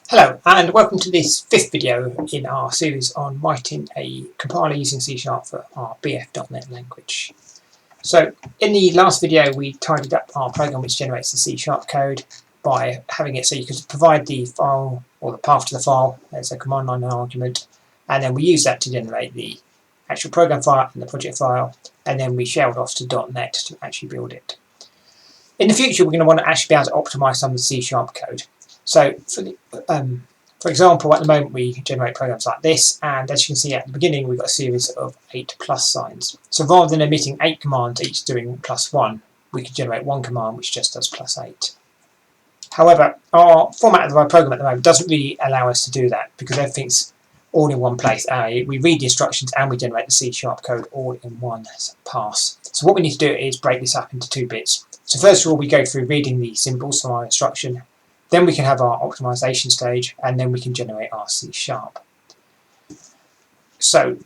Hello and welcome to this fifth video in our series on writing a compiler using C# for our BF.NET language. So in the last video we tidied up our program which generates the C# code by having it so you could provide the file or the path to the file as a command line argument, and then we use that to generate the actual program file and the project file, and then we shelled off to .NET to actually build it. In the future we're going to want to actually be able to optimize some of the C# code. So for example, at the moment we generate programs like this, and as you can see at the beginning we've got a series of 8 plus signs. So rather than emitting 8 commands each doing +1, we could generate one command which just does +8. However, our format of our program at the moment doesn't really allow us to do that because everything's all in one place. We read the instructions and we generate the C# code all in one pass. So what we need to do is break this up into 2 bits. So first of all we go through reading the symbols from our instruction. Then we can have our optimization stage, and then we can generate our C#. So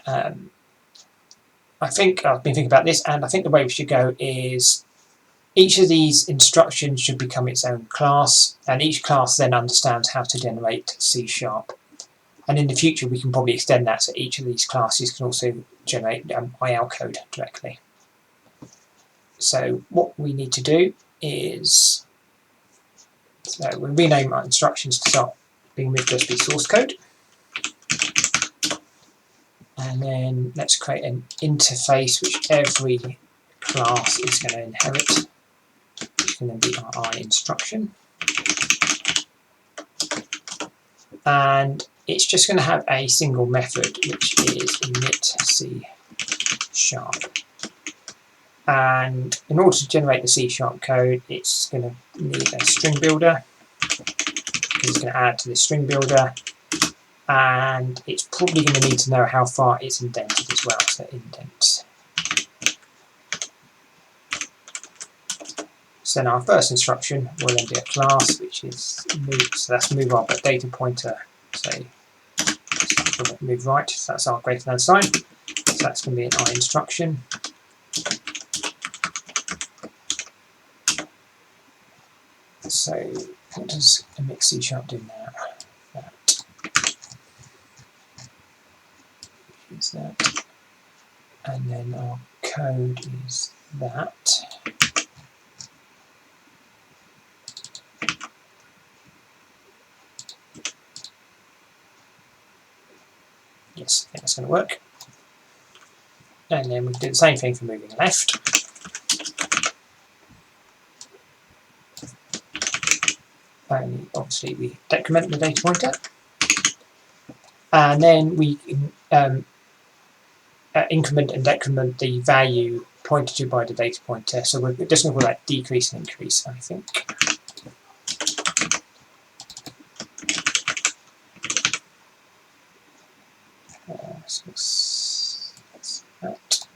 I think I've been thinking about this, and I think the way we should go is each of these instructions should become its own class, and each class then understands how to generate C#. And in the future we can probably extend that so each of these classes can also generate IL code directly. So what we need to do is we'll rename our instructions to start being with just the source code. And then let's create an interface which every class is going to inherit, which can then be our I instruction. And it's just going to have a single method which is init C#. And in order to generate the C# code, it's going to need a string builder. It's going to add to the string builder, and it's probably going to need to know how far it's indented as well. So indent. So then our first instruction will then be a class which is move. So that's move our data pointer. Say move right. So that's our greater than sign. So that's going to be an I instruction. So what does emit C# do now? That is that, and then our code is that. Yes, I think that's going to work. And then we do the same thing for moving left. Only obviously we decrement the data pointer, and then we increment and decrement the value pointed to by the data pointer. So we're just going to call that decrease and increase, I think. So that's that.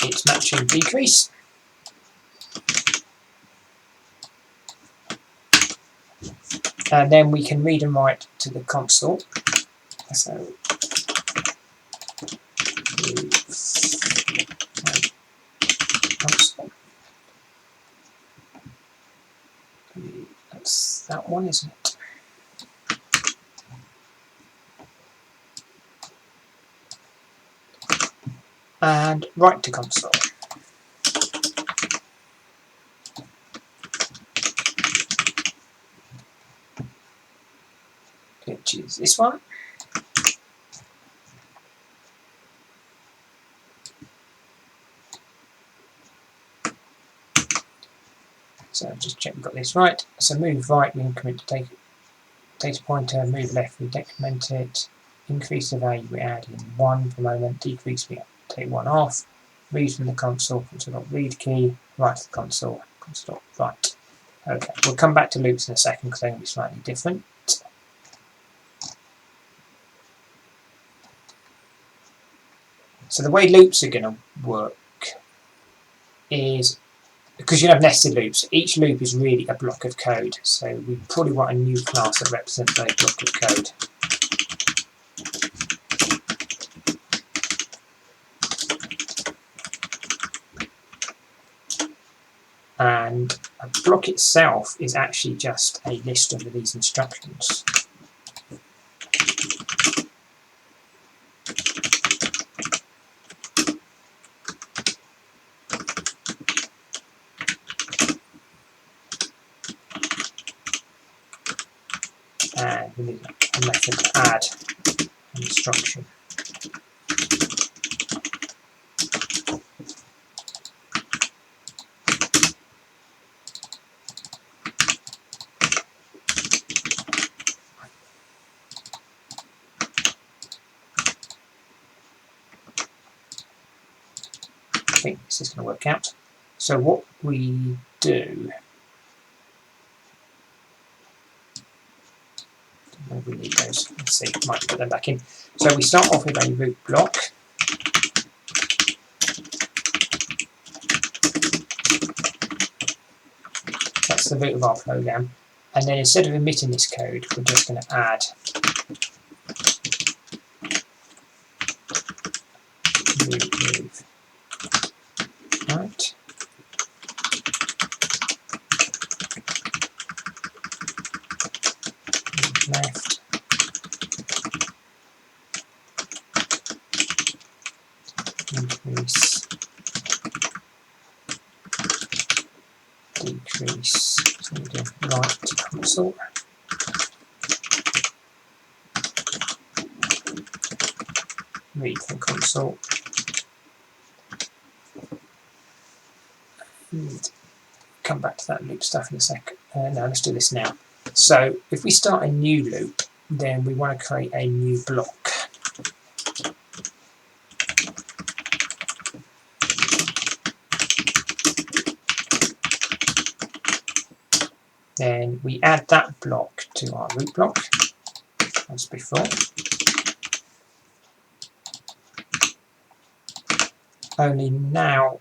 It's matching decrease. And then we can read and write to the console. So console. That's that one, isn't it? And write to console. Which is this one. So just check we've got this right. So move right, we increment the data pointer, move left, we decrement it, increase the value, we add in 1 for the moment, decrease, we take 1 off, read from the console, read key, write to the console, write. Okay, we'll come back to loops in a second because they're going to be slightly different. So the way loops are going to work is, because you have nested loops, each loop is really a block of code. So we probably want a new class that represents a block of code. and a block itself is actually just a list of these instructions. And we need a method to add an instruction. I think this is going to work out. So what we do, maybe we need those, let's see, might put them back in. So we start off with a root block. That's the root of our program. And then instead of emitting this code, we're just going to add move. Right. Left. Increase. Decrease. So we do right to console. Read from console. And come back to that loop stuff in a sec. No, let's do this now. So if we start a new loop, then we want to create a new block. Then we add that block to our root block, as before. Only now,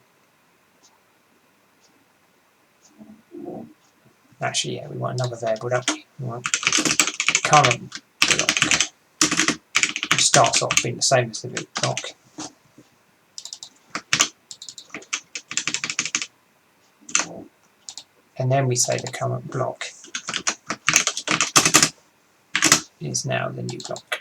actually, yeah, we want another variable, don't we? We want current block, which starts off being the same as the root block. And then we say the current block is now the new block.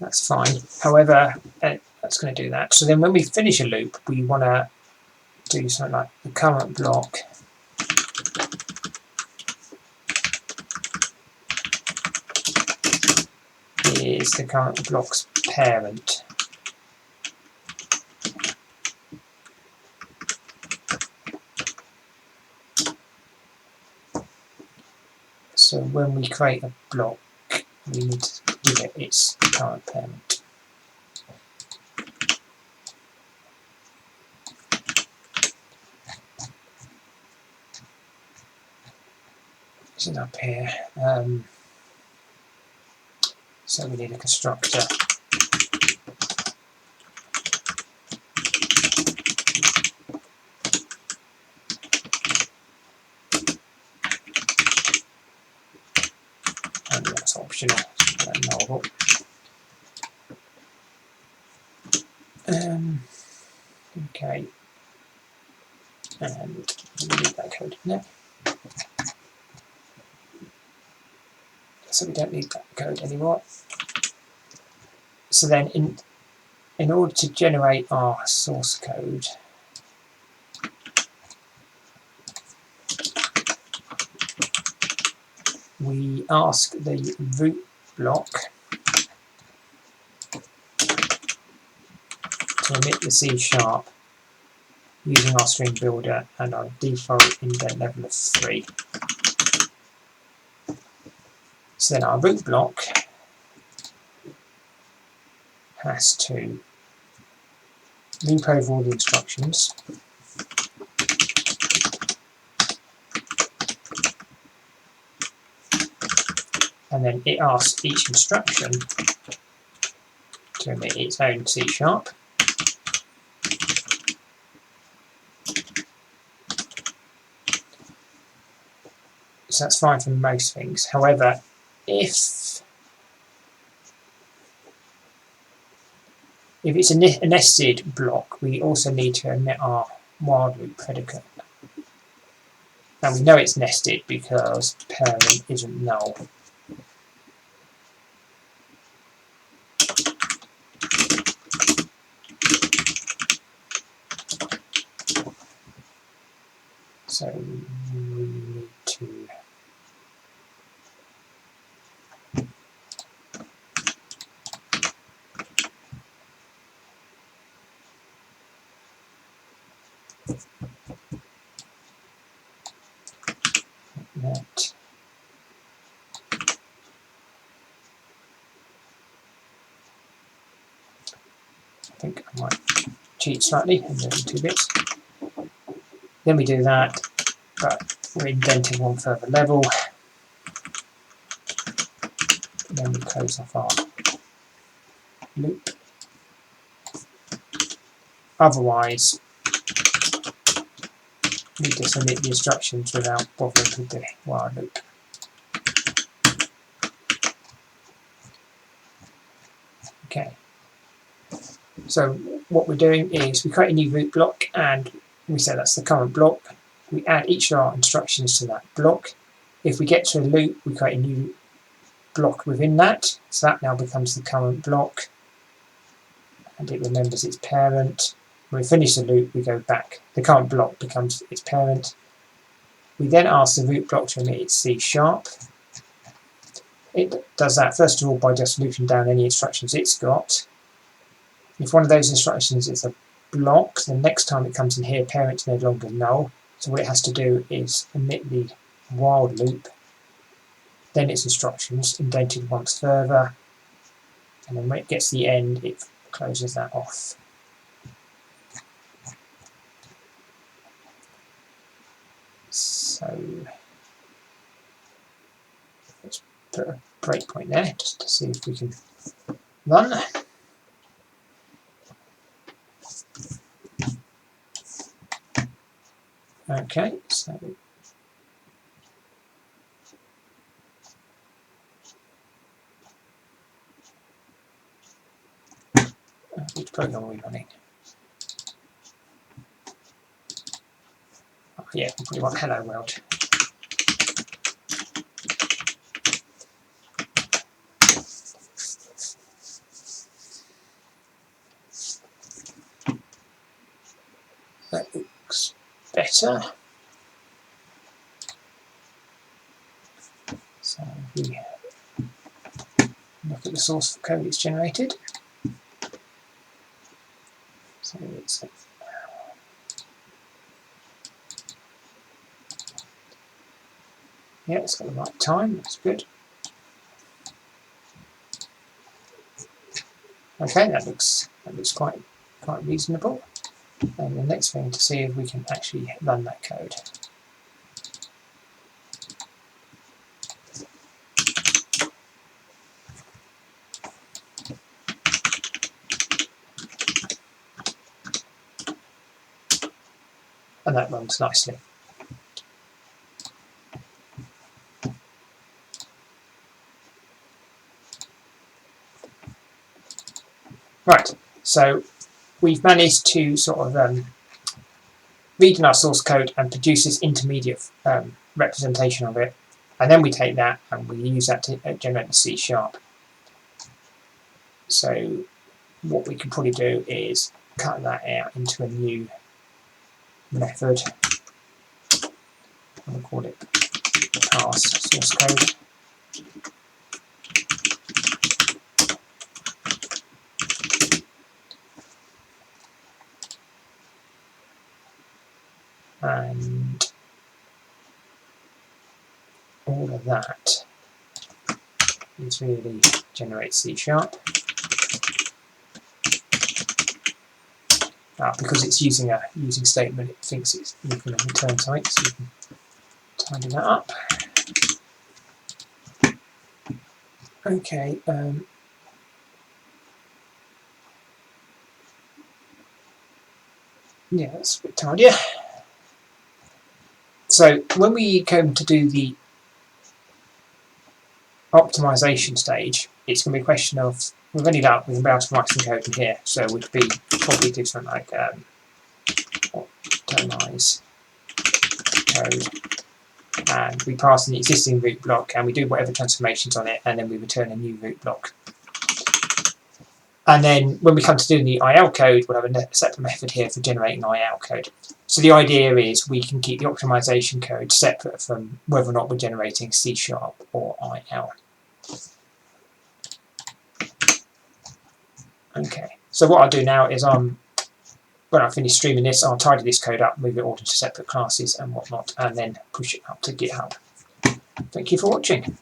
That's fine. However, that's going to do that. So then when we finish a loop, we want to do something like the current block is the current block's parent. So when we create a block, we need to give it its current parent. This is up here. So we need a constructor. And that's optional. Nullable. Okay. And we need that code in there. So we don't need that code anymore. So then in order to generate our source code, we ask the root block to emit the C# using our string builder and our default indent level of 3. So then our root block has to loop over all the instructions, and then it asks each instruction to emit its own C#. So that's fine for most things. However, if it's a nested block, we also need to emit our while loop predicate. And we know it's nested because parent isn't null. So we need to that. I think I might cheat slightly and do it in 2 bits. Then we do that, but we're indenting one further level. And then we close off our loop. Otherwise, we just omit the instructions without bothering with the while loop. Okay. So what we're doing is we create a new root block and we say that's the current block. We add each of our instructions to that block. If we get to a loop, we create a new block within that. So that now becomes the current block. And it remembers its parent. When we finish the loop, we go back. The current block becomes its parent. We then ask the root block to emit its C#. It does that first of all by just looping down any instructions it's got. If one of those instructions is a block, the next time it comes in here, parent's no longer null. So what it has to do is emit the while loop, then its instructions, indented once further, and then when it gets to the end, it closes that off. So let's put a breakpoint there just to see if we can run. Okay, so which program are we running? Oh, yeah, we want Hello World. That looks better. So we look at the source code it's generated. So it's yeah, it's got the right time. That's good. Okay, that looks quite reasonable. And the next thing to see if we can actually run that code. And that runs nicely. Right, so we've managed to sort of read in our source code and produce this intermediate representation of it, and then we take that and we use that to generate the C#. So what we can probably do is cut that out into a new method. I'm going to call it pass source code. And all of that is really generate C#. Because it's using a using statement, it thinks it's going to return something, so you can tidy that up. Okay. Yeah, that's a bit tidier. So when we come to do the optimization stage, it's going to be a question of, we've only done, we can be able to write some code in here, so we'd be probably do something like optimize code, and we pass in the existing root block and we do whatever transformations on it, and then we return a new root block. And then when we come to doing the IL code, we'll have a separate method here for generating IL code. So the idea is we can keep the optimization code separate from whether or not we're generating C# or IL. Okay, so what I'll do now is when I finish streaming this, I'll tidy this code up, move it all into separate classes and whatnot, and then push it up to GitHub. Thank you for watching.